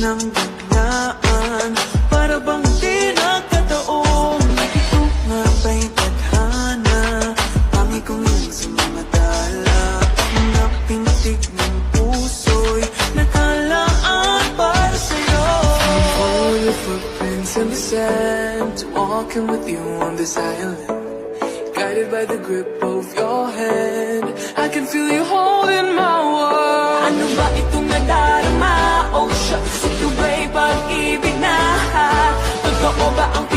ng biglaan, para bang di nagkataon. Ito nga ba'y tadhana, pangit kong iyong sumamadala. Mga pintig ng puso'y nakalaan para sa'yo. Follow your footprints in the sand, walking with you on this island, guided by the grip of your hand. I can feel you holding my world. Ano ba itong nadarama? Oh shucks, ito ba'y pag-ibig na? Totoo ba ang